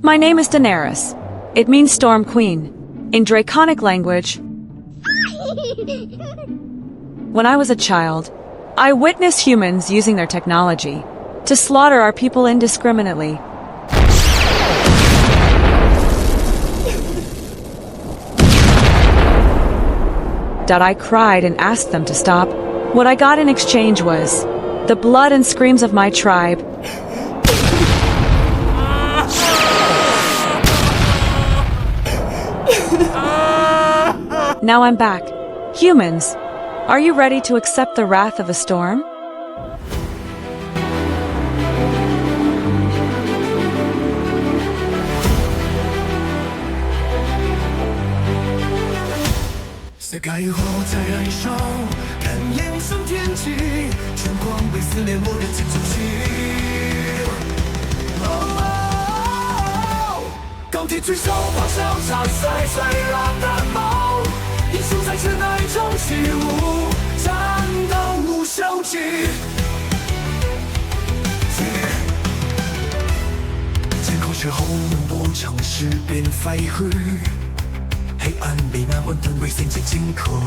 My name is Daenerys. It means Storm Queen. In Draconic language, when I was a child, I witnessed humans using their technology to slaughter our people indiscriminately. I cried and asked them to stop. What I got in exchange was the blood and screams of my tribe. Now I'm back. Humans, are you ready to accept the wrath of a storm?钢铁最手咆哮着岁岁让人毛，艺术才是那一种起舞，战斗无休止。天空是红波城市变废墟，黑暗被那混沌危险在惊恐。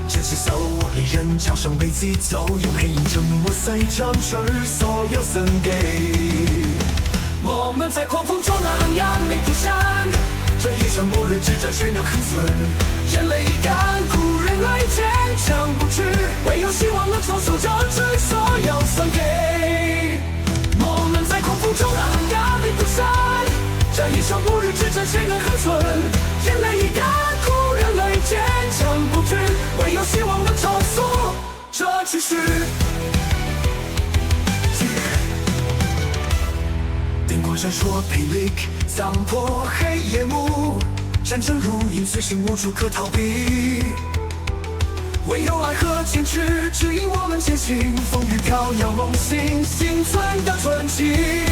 这是受害人叫声被击走，用黑影折磨碎城市所有生机。我们在狂风中昂扬没停山，这一场末日之战谁能横存？人类已干枯，人类坚强不屈，唯有希望能承受这之所有伤悲。我们在狂风中昂扬没停山，这一场末日之战谁能横存？人类已干枯，人类坚强不屈，唯有希望能重塑这局势。电光闪烁霹雳，zam破黑夜幕，战争如影随形，无处可逃避。唯有爱和坚持指引我们前行，风雨飘摇梦醒，幸存的传奇。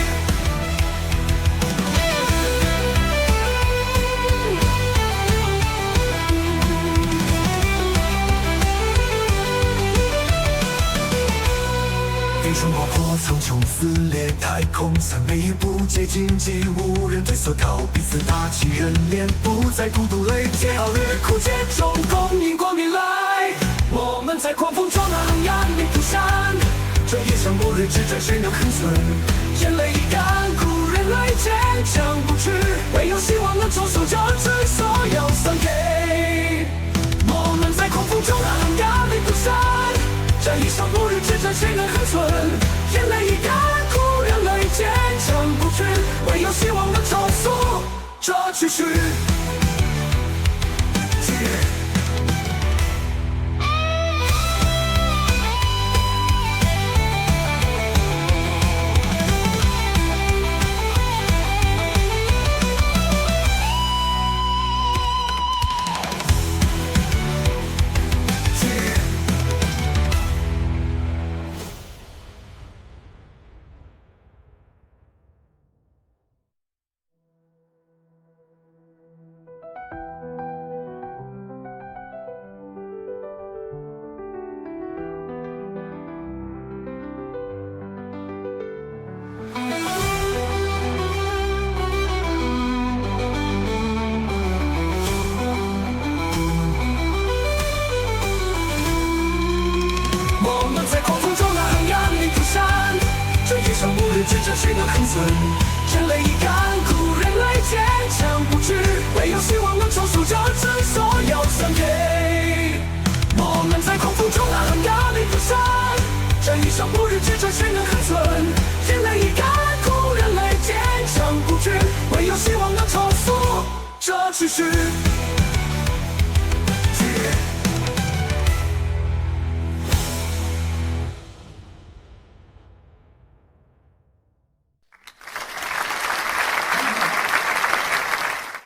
冰霜爆破，苍穹撕裂，太空在每一步接近，既无人退缩，逃彼此打起人脸，不再孤独累竭，傲日枯竭中共迎光明来。我们在狂风中昂扬没停山，这一场末日之战谁能横存？人类已干枯，人类坚强不屈，唯有希望能重塑这之所有伤悲。我们在狂风中昂扬没停山，这一场末日之战谁能横存？人类已干枯，人类坚强不屈，唯有希望能重塑这局势。之战谁能横存？人类已干枯，人类坚强不屈，唯有希望能重塑这之所有伤悲。我们在狂风中昂扬没停山，这一场末日之战谁能横存？人类已干枯，人类坚强不屈，唯有希望能重塑这局势。